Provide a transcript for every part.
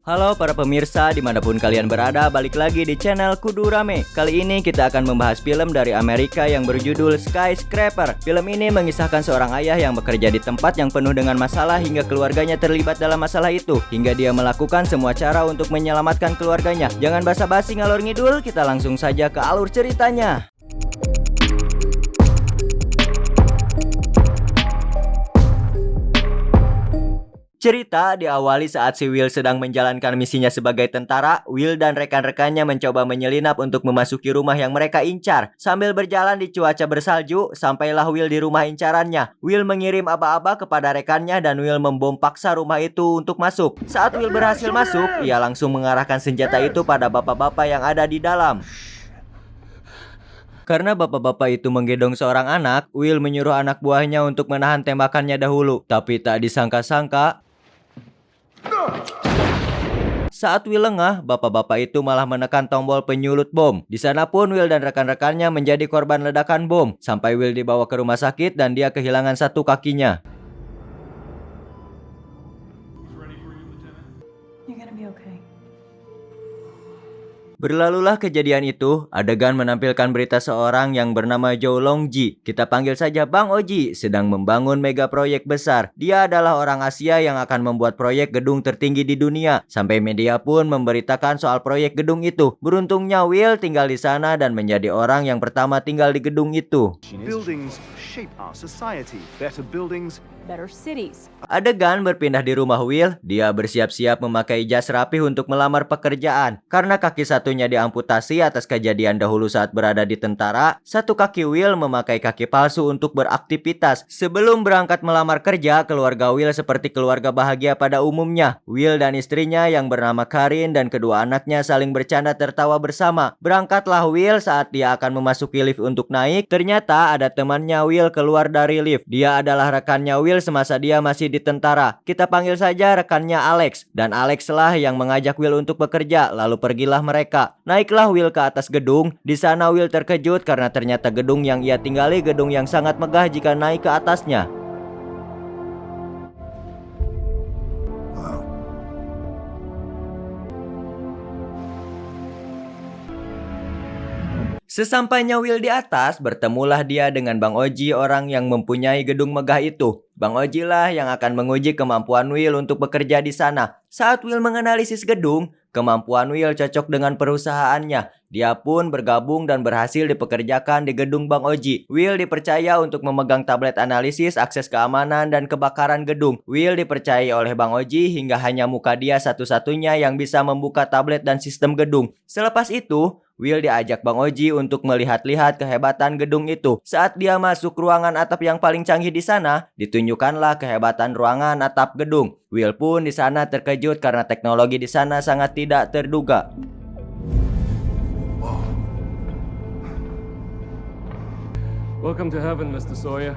Halo para pemirsa dimanapun kalian berada, balik lagi di channel Kudu Rame. Kali ini kita akan membahas film dari Amerika yang berjudul Skyscraper. Film ini mengisahkan seorang ayah yang bekerja di tempat yang penuh dengan masalah hingga keluarganya terlibat dalam masalah itu, hingga dia melakukan semua cara untuk menyelamatkan keluarganya. Jangan basa-basi ngalor ngidul, kita langsung saja ke alur ceritanya. Cerita diawali saat si Will sedang menjalankan misinya sebagai tentara. Will dan rekan-rekannya mencoba menyelinap untuk memasuki rumah yang mereka incar. Sambil berjalan di cuaca bersalju, sampailah Will di rumah incarannya. Will mengirim aba-aba kepada rekannya dan Will membom paksa rumah itu untuk masuk. Saat Will berhasil masuk, ia langsung mengarahkan senjata itu pada bapak-bapak yang ada di dalam. Karena bapak-bapak itu menggendong seorang anak, Will menyuruh anak buahnya untuk menahan tembakannya dahulu. Tapi tak disangka-sangka, saat Will lengah, bapak-bapak itu malah menekan tombol penyulut bom. Di sana pun Will dan rekan-rekannya menjadi korban ledakan bom, sampai Will dibawa ke rumah sakit dan dia kehilangan satu kakinya. Berlalulah kejadian itu, adegan menampilkan berita seorang yang bernama Joe Longji, kita panggil saja Bang Oji, sedang membangun mega proyek besar. Dia adalah orang Asia yang akan membuat proyek gedung tertinggi di dunia. Sampai media pun memberitakan soal proyek gedung itu. Beruntungnya Will tinggal di sana dan menjadi orang yang pertama tinggal di gedung itu. Buildings shape our society. Better buildings, better cities. Adegan berpindah di rumah Will. Dia bersiap-siap memakai jas rapih untuk melamar pekerjaan. Karena kaki satunya diamputasi atas kejadian dahulu saat berada di tentara, satu kaki Will memakai kaki palsu untuk beraktivitas. Sebelum berangkat melamar kerja, keluarga Will seperti keluarga bahagia pada umumnya. Will dan istrinya yang bernama Karin dan kedua anaknya saling bercanda tertawa bersama. Berangkatlah Will saat dia akan memasuki lift untuk naik. Ternyata ada temannya Will keluar dari lift. Dia adalah rekannya Will semasa dia masih di tentara. Kita panggil saja rekannya Alex. Dan Alex lah yang mengajak Will untuk bekerja. Lalu pergilah mereka. Naiklah Will ke atas gedung. Di sana Will terkejut karena ternyata gedung yang ia tinggali gedung yang sangat megah jika naik ke atasnya. Sesampainya Will di atas, bertemulah dia dengan Bang Oji, orang yang mempunyai gedung megah itu. Bang Oji lah yang akan menguji kemampuan Will untuk bekerja di sana. Saat Will menganalisis gedung, kemampuan Will cocok dengan perusahaannya. Dia pun bergabung dan berhasil dipekerjakan di gedung Bang Oji. Will dipercaya untuk memegang tablet analisis, akses keamanan, dan kebakaran gedung. Will dipercayai oleh Bang Oji hingga hanya muka dia satu-satunya yang bisa membuka tablet dan sistem gedung. Selepas itu, Will diajak Bang Oji untuk melihat-lihat kehebatan gedung itu. Saat dia masuk ruangan atap yang paling canggih di sana, ditunjukkanlah kehebatan ruangan atap gedung. Will pun di sana terkejut karena teknologi di sana sangat tidak terduga. Welcome to heaven, Mr. Sawyer.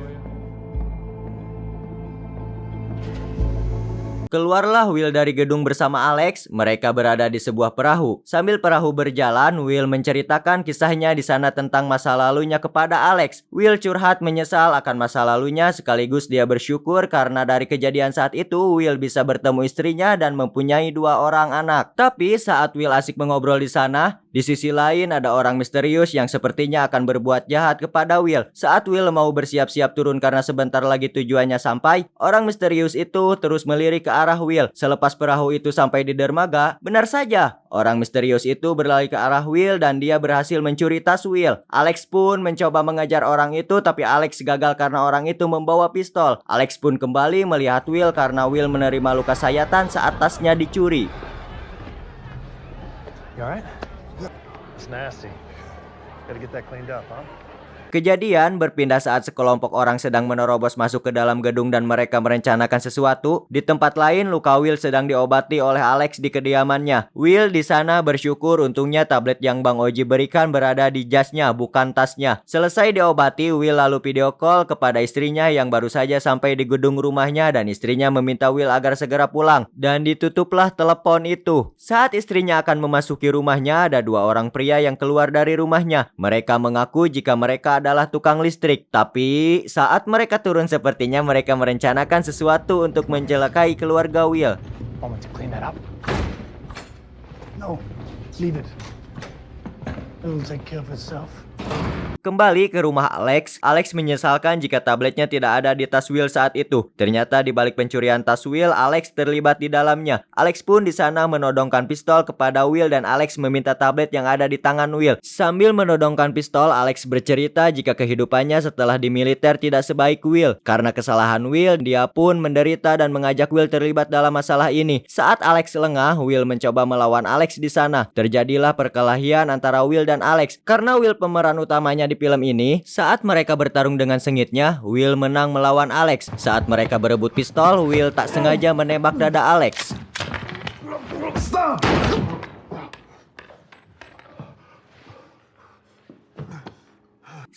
Keluarlah Will dari gedung bersama Alex. Mereka berada di sebuah perahu. Sambil perahu berjalan, Will menceritakan kisahnya di sana tentang masa lalunya kepada Alex. Will curhat menyesal akan masa lalunya, sekaligus dia bersyukur karena dari kejadian saat itu Will bisa bertemu istrinya dan mempunyai 2 orang anak. Tapi saat Will asik mengobrol di sana, di sisi lain ada orang misterius yang sepertinya akan berbuat jahat kepada Will. Saat Will mau bersiap-siap turun karena sebentar lagi tujuannya sampai, orang misterius itu terus melirik ke arah Will. Selepas perahu itu sampai di dermaga, benar saja, orang misterius itu berlari ke arah Will dan dia berhasil mencuri tas Will. Alex pun mencoba mengejar orang itu, tapi Alex gagal karena orang itu membawa pistol. Alex pun kembali melihat Will karena Will menerima luka sayatan saat tasnya dicuri. you alright? It's nasty. Gotta get that cleaned up, huh? Kejadian berpindah saat sekelompok orang sedang menerobos masuk ke dalam gedung dan mereka merencanakan sesuatu. Di tempat lain, luka Will sedang diobati oleh Alex di kediamannya. Will di sana bersyukur untungnya tablet yang Bang Oji berikan berada di jasnya, bukan tasnya. Selesai diobati, Will lalu video call kepada istrinya yang baru saja sampai di gedung rumahnya dan istrinya meminta Will agar segera pulang. Dan ditutuplah telepon itu. Saat istrinya akan memasuki rumahnya, ada 2 orang pria yang keluar dari rumahnya. Mereka mengaku jika mereka adalah tukang listrik. Tapi saat mereka turun sepertinya mereka merencanakan sesuatu untuk mencelakai keluarga Will. Want me to clean that up? No, leave it. It'll take care of itself. Kembali ke rumah Alex, Alex menyesalkan jika tabletnya tidak ada di tas Will saat itu. Ternyata di balik pencurian tas Will, Alex terlibat di dalamnya. Alex pun di sana menodongkan pistol kepada Will dan Alex meminta tablet yang ada di tangan Will. Sambil menodongkan pistol, Alex bercerita jika kehidupannya setelah di militer tidak sebaik Will. Karena kesalahan Will, dia pun menderita dan mengajak Will terlibat dalam masalah ini. Saat Alex lengah, Will mencoba melawan Alex di sana. Terjadilah perkelahian antara Will dan Alex. Karena Will pemeran utamanya di film ini, saat mereka bertarung dengan sengitnya, Will menang melawan Alex. Saat mereka berebut pistol, Will tak sengaja menembak dada Alex. Stop!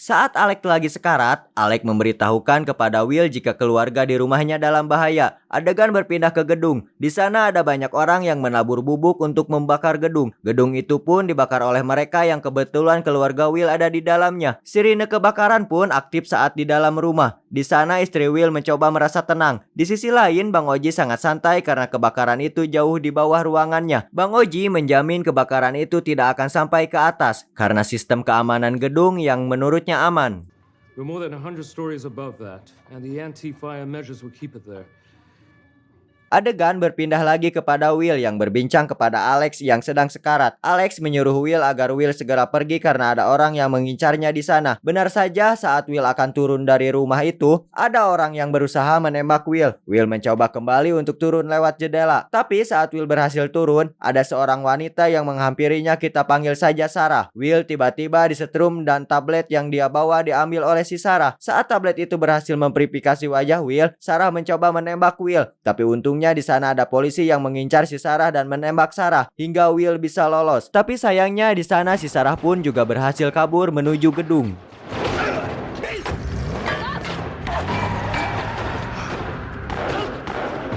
Saat Alex lagi sekarat, Alex memberitahukan kepada Will jika keluarga di rumahnya dalam bahaya. Adegan berpindah ke gedung. Di sana ada banyak orang yang menabur bubuk untuk membakar gedung. Gedung itu pun dibakar oleh mereka yang kebetulan keluarga Will ada di dalamnya. Sirine kebakaran pun aktif saat di dalam rumah. Di sana istri Will mencoba merasa tenang. Di sisi lain, Bang Oji sangat santai karena kebakaran itu jauh di bawah ruangannya. Bang Oji menjamin kebakaran itu tidak akan sampai ke atas karena sistem keamanan gedung yang menurutnya aman. We're more than 100 stories above that, and the anti-fire measures will keep it there. Adegan berpindah lagi kepada Will yang berbincang kepada Alex yang sedang sekarat. Alex menyuruh Will agar Will segera pergi karena ada orang yang mengincarnya di sana. Benar saja, saat Will akan turun dari rumah itu, ada orang yang berusaha menembak Will. Will mencoba kembali untuk turun lewat jendela. Tapi saat Will berhasil turun, ada seorang wanita yang menghampirinya, kita panggil saja Sarah. Will tiba-tiba disetrum dan tablet yang dia bawa diambil oleh si Sarah. Saat tablet itu berhasil memverifikasi wajah Will, Sarah mencoba menembak Will. Tapi untungnya di sana ada polisi yang mengincar si Sarah dan menembak Sarah hingga Will bisa lolos. Tapi sayangnya di sana si Sarah pun juga berhasil kabur menuju gedung.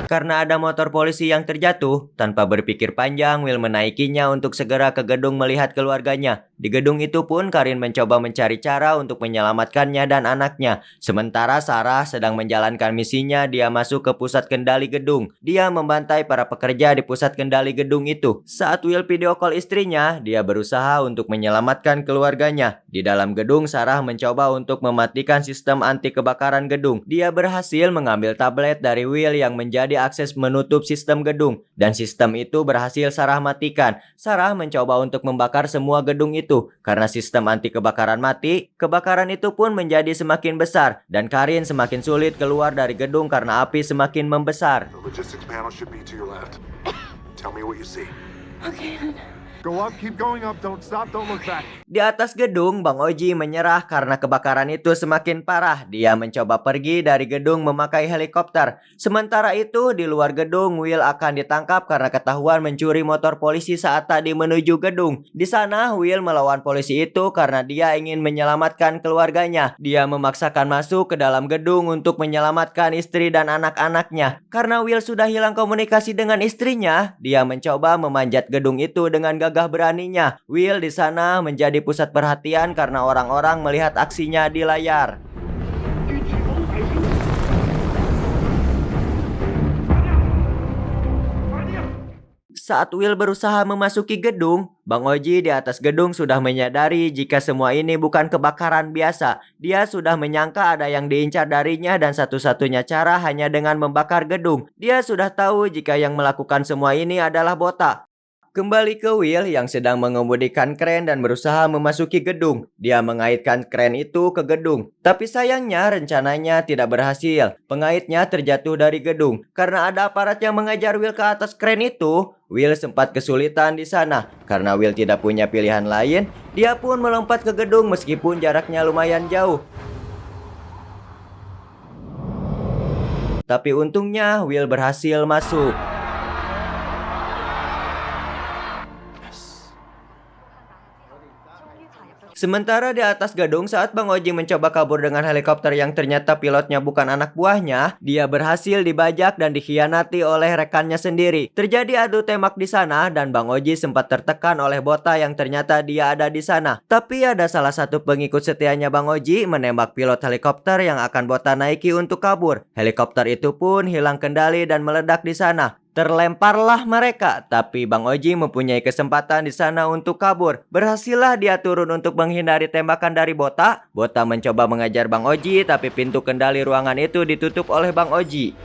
Karena ada motor polisi yang terjatuh, tanpa berpikir panjang, Will menaikinya untuk segera ke gedung melihat keluarganya. Di gedung itu pun Karin mencoba mencari cara untuk menyelamatkannya dan anaknya. Sementara Sarah sedang menjalankan misinya, dia masuk ke pusat kendali gedung. Dia membantai para pekerja di pusat kendali gedung itu. Saat Will video call istrinya, dia berusaha untuk menyelamatkan keluarganya. Di dalam gedung, Sarah mencoba untuk mematikan sistem anti kebakaran gedung. Dia berhasil mengambil tablet dari Will yang menjadi akses menutup sistem gedung. Dan sistem itu berhasil Sarah matikan. Sarah mencoba untuk membakar semua gedung itu. Karena sistem anti kebakaran mati, kebakaran itu pun menjadi semakin besar. Dan Karin semakin sulit keluar dari gedung karena api semakin membesar. The logistics panel should be to your left. Tell me what you see. Okay. Go up, keep going up, don't stop, don't look back. Di atas gedung, Bang Oji menyerah karena kebakaran itu semakin parah. Dia mencoba pergi dari gedung memakai helikopter. Sementara itu, di luar gedung, Will akan ditangkap karena ketahuan mencuri motor polisi saat tadi menuju gedung. Di sana, Will melawan polisi itu karena dia ingin menyelamatkan keluarganya. Dia memaksakan masuk ke dalam gedung untuk menyelamatkan istri dan anak-anaknya. Karena Will sudah hilang komunikasi dengan istrinya, dia mencoba memanjat gedung itu dengan gagah beraninya. Will di sana menjadi pusat perhatian karena orang-orang melihat aksinya di layar. Saat Will berusaha memasuki gedung, Bang Oji di atas gedung sudah menyadari jika semua ini bukan kebakaran biasa. Dia sudah menyangka ada yang diincar darinya dan satu-satunya cara hanya dengan membakar gedung. Dia sudah tahu jika yang melakukan semua ini adalah Botak. Kembali ke Will yang sedang mengemudikan kren dan berusaha memasuki gedung. Dia mengaitkan kren itu ke gedung. Tapi sayangnya rencananya tidak berhasil. Pengaitnya terjatuh dari gedung. Karena ada aparat yang mengejar Will ke atas kren itu, Will sempat kesulitan di sana. Karena Will tidak punya pilihan lain, dia pun melompat ke gedung meskipun jaraknya lumayan jauh. Tapi untungnya Will berhasil masuk. Sementara di atas gedung, saat Bang Oji mencoba kabur dengan helikopter yang ternyata pilotnya bukan anak buahnya, dia berhasil dibajak dan dikhianati oleh rekannya sendiri. Terjadi adu tembak di sana dan Bang Oji sempat tertekan oleh Bota yang ternyata dia ada di sana. Tapi ada salah satu pengikut setianya Bang Oji menembak pilot helikopter yang akan Bota naiki untuk kabur. Helikopter itu pun hilang kendali dan meledak di sana. Terlemparlah mereka, tapi Bang Oji mempunyai kesempatan di sana untuk kabur. Berhasillah dia turun untuk menghindari tembakan dari Bota. Bota mencoba mengejar Bang Oji, tapi pintu kendali ruangan itu ditutup oleh Bang Oji.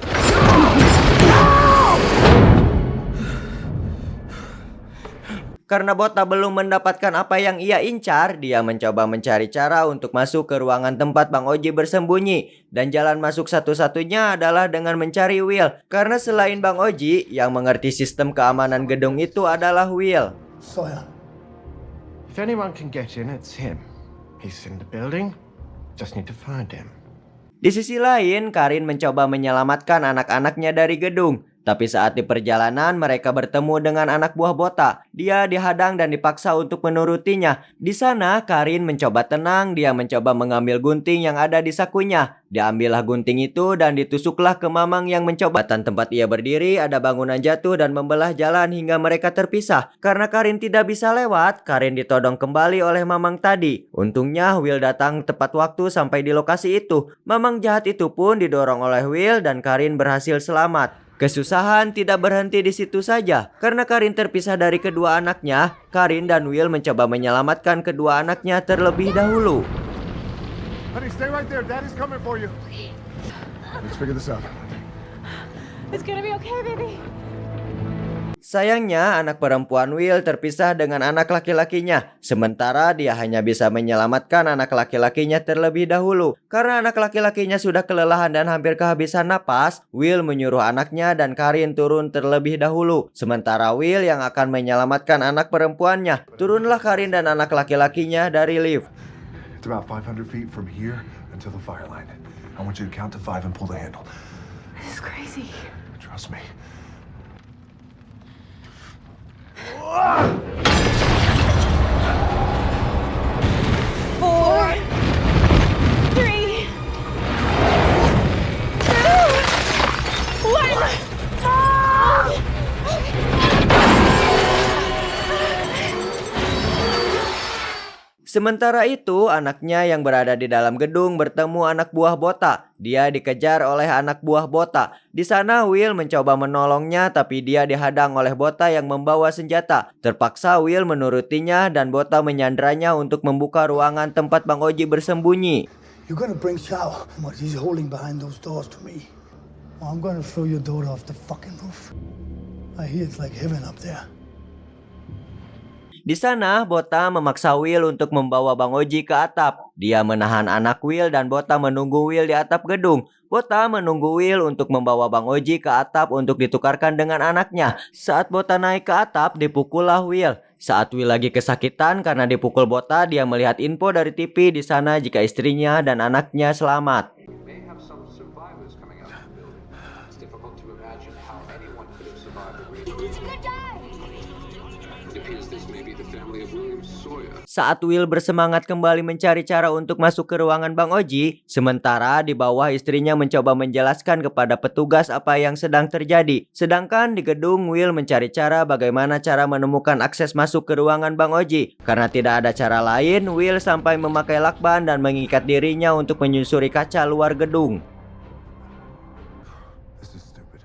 Karena Bota belum mendapatkan apa yang ia incar, dia mencoba mencari cara untuk masuk ke ruangan tempat Bang Oji bersembunyi. Dan jalan masuk satu-satunya adalah dengan mencari Will. Karena selain Bang Oji, yang mengerti sistem keamanan gedung itu adalah Will. Sawyer, If anyone can get in, it's him. He's in the building. Just need to find him. Di sisi lain, Karin mencoba menyelamatkan anak-anaknya dari gedung. Tapi saat di perjalanan, mereka bertemu dengan anak buah Bota. Dia dihadang dan dipaksa untuk menurutinya. Di sana, Karin mencoba tenang. Dia mencoba mengambil gunting yang ada di sakunya. Diambillah gunting itu dan ditusuklah ke Mamang yang mencoba. Tempat ia berdiri, ada bangunan jatuh dan membelah jalan hingga mereka terpisah. Karena Karin tidak bisa lewat, Karin ditodong kembali oleh Mamang tadi. Untungnya, Will datang tepat waktu sampai di lokasi itu. Mamang jahat itu pun didorong oleh Will dan Karin berhasil selamat. Kesusahan tidak berhenti di situ saja. Karena Karin terpisah dari kedua anaknya, Karin dan Will mencoba menyelamatkan kedua anaknya terlebih dahulu. Honey, stay right there. Daddy's coming for you. Let's figure this out. It's gonna be okay, baby. Sayangnya, anak perempuan Will terpisah dengan anak laki-lakinya. Sementara dia hanya bisa menyelamatkan anak laki-lakinya terlebih dahulu. Karena anak laki-lakinya sudah kelelahan dan hampir kehabisan napas, Will menyuruh anaknya dan Karin turun terlebih dahulu. Sementara Will yang akan menyelamatkan anak perempuannya. Turunlah Karin dan anak laki-lakinya dari lift. It's about 500 feet from here until the fire line. I want you to count to 5 and pull the handle. This is crazy. Trust me. Four, three, two, one. Ah! Sementara itu, anaknya yang berada di dalam gedung bertemu anak buah Bota. Dia dikejar oleh anak buah Bota. Di sana Will mencoba menolongnya, tapi dia dihadang oleh Bota yang membawa senjata. Terpaksa Will menurutinya dan Bota menyandranya untuk membuka ruangan tempat Bang Oji bersembunyi. you're gonna bring Chow, what he's holding behind those doors to me. Or I'm gonna throw your daughter off the fucking roof. I hear it's like heaven up there. Di sana, Bota memaksa Will untuk membawa Bang Oji ke atap. Dia menahan anak Will dan Bota menunggu Will di atap gedung. Bota menunggu Will untuk membawa Bang Oji ke atap untuk ditukarkan dengan anaknya. Saat Bota naik ke atap, dipukullah Will. Saat Will lagi kesakitan karena dipukul Bota, dia melihat info dari TV di sana jika istrinya dan anaknya selamat. May have some survivors coming out of the building. It's difficult to imagine how anyone could have survived the raid. It's a good guy. It appears this may be the family of William Sawyer. Saat Will bersemangat kembali mencari cara untuk masuk ke ruangan Bang Oji, sementara di bawah istrinya mencoba menjelaskan kepada petugas apa yang sedang terjadi. Sedangkan di gedung, Will mencari cara bagaimana cara menemukan akses masuk ke ruangan Bang Oji. Karena tidak ada cara lain, Will sampai memakai lakban dan mengikat dirinya untuk menyusuri kaca luar gedung. This is stupid.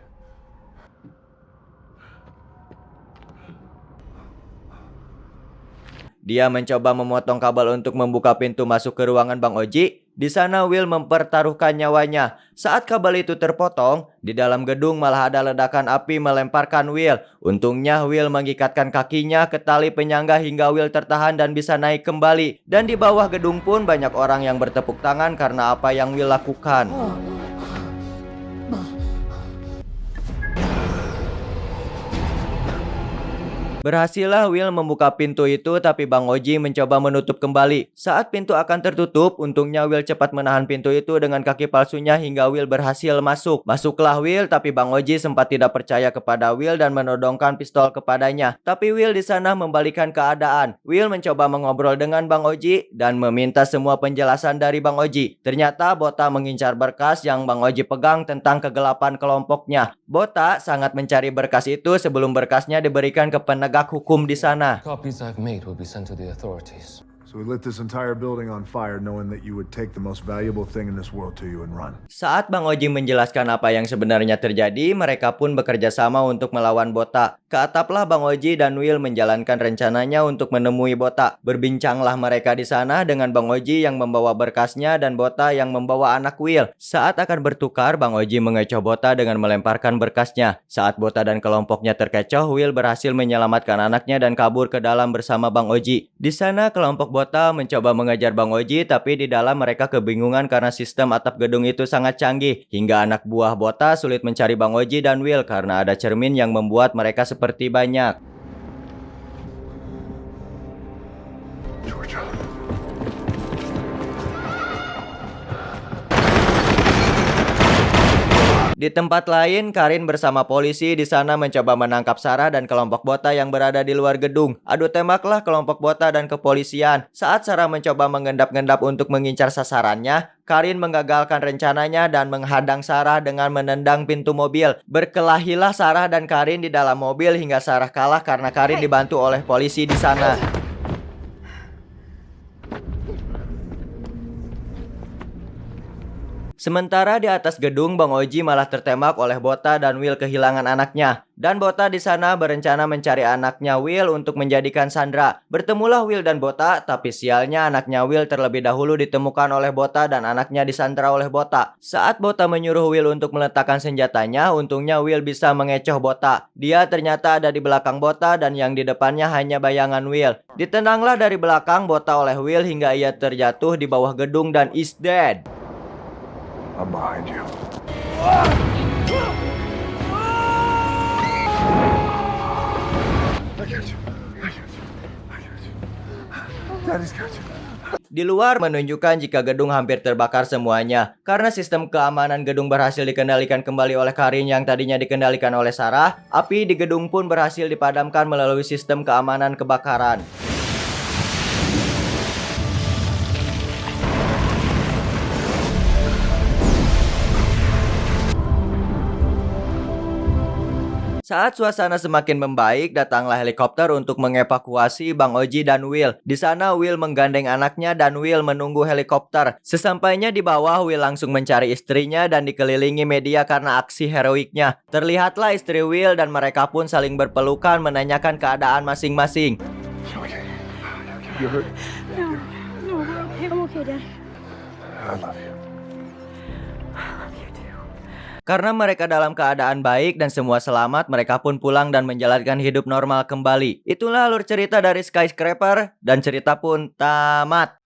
Dia mencoba memotong kabel untuk membuka pintu masuk ke ruangan Bang Oji. Di sana Will mempertaruhkan nyawanya. Saat kabel itu terpotong, di dalam gedung malah ada ledakan api melemparkan Will. Untungnya Will mengikatkan kakinya ke tali penyangga hingga Will tertahan dan bisa naik kembali. Dan di bawah gedung pun banyak orang yang bertepuk tangan karena apa yang Will lakukan. Berhasillah Will membuka pintu itu, tapi Bang Oji mencoba menutup kembali. Saat pintu akan tertutup, untungnya Will cepat menahan pintu itu dengan kaki palsunya hingga Will berhasil masuk. Masuklah Will, tapi Bang Oji sempat tidak percaya kepada Will dan menodongkan pistol kepadanya. Tapi Will di sana membalikan keadaan. Will mencoba mengobrol dengan Bang Oji dan meminta semua penjelasan dari Bang Oji. Ternyata Bota mengincar berkas yang Bang Oji pegang tentang kegelapan kelompoknya. Bota sangat mencari berkas itu sebelum berkasnya diberikan ke penegak hukum di sana. Copies I've made will be sent to the authorities. So So we lit this entire building on fire knowing that you would take the most valuable thing in this world to you and run. Saat Bang Oji menjelaskan apa yang sebenarnya terjadi, mereka pun bekerja sama untuk melawan Bota. Ke ataplah Bang Oji dan Will menjalankan rencananya untuk menemui Bota. Berbincanglah mereka di sana dengan Bang Oji yang membawa berkasnya dan Bota yang membawa anak Will. Saat akan bertukar, Bang Oji mengecoh Bota dengan melemparkan berkasnya. Saat Bota dan kelompoknya terkecoh, Will berhasil menyelamatkan anaknya dan kabur ke dalam bersama Bang Oji. Di sana kelompok Bota mencoba mengejar Bang Oji, tapi di dalam mereka kebingungan karena sistem atap gedung itu sangat canggih. Hingga anak buah Bota sulit mencari Bang Oji dan Will karena ada cermin yang membuat mereka seperti banyak. Georgia. Di tempat lain, Karin bersama polisi di sana mencoba menangkap Sarah dan kelompok Bota yang berada di luar gedung. Adu tembaklah kelompok Bota dan kepolisian. Saat Sarah mencoba mengendap-endap untuk mengincar sasarannya, Karin menggagalkan rencananya dan menghadang Sarah dengan menendang pintu mobil. Berkelahilah Sarah dan Karin di dalam mobil hingga Sarah kalah karena Karin dibantu oleh polisi di sana. Sementara di atas gedung, Bang Oji malah tertembak oleh Bota dan Will kehilangan anaknya. Dan Bota di sana berencana mencari anaknya Will untuk menjadikan sandera. Bertemulah Will dan Bota, tapi sialnya anaknya Will terlebih dahulu ditemukan oleh Bota dan anaknya disandera oleh Bota. Saat Bota menyuruh Will untuk meletakkan senjatanya, untungnya Will bisa mengecoh Bota. Dia ternyata ada di belakang Bota dan yang di depannya hanya bayangan Will. Ditendanglah dari belakang Bota oleh Will hingga ia terjatuh di bawah gedung dan is dead. I'm behind you. I got you. I got you. I got you. Daddy's got you. Di luar menunjukkan jika gedung hampir terbakar semuanya. Karena sistem keamanan gedung berhasil dikendalikan kembali oleh Karin yang tadinya dikendalikan oleh Sarah, api di gedung pun berhasil dipadamkan melalui sistem keamanan kebakaran. Saat suasana semakin membaik, datanglah helikopter untuk mengevakuasi Bang Oji dan Will. Di sana Will menggandeng anaknya dan Will menunggu helikopter. Sesampainya di bawah, Will langsung mencari istrinya dan dikelilingi media karena aksi heroiknya. Terlihatlah istri Will dan mereka pun saling berpelukan menanyakan keadaan masing-masing. You hurt? No, we're okay. I'm okay, Dad. I love you. Karena mereka dalam keadaan baik dan semua selamat, mereka pun pulang dan menjalankan hidup normal kembali. Itulah alur cerita dari Skyscraper dan cerita pun tamat.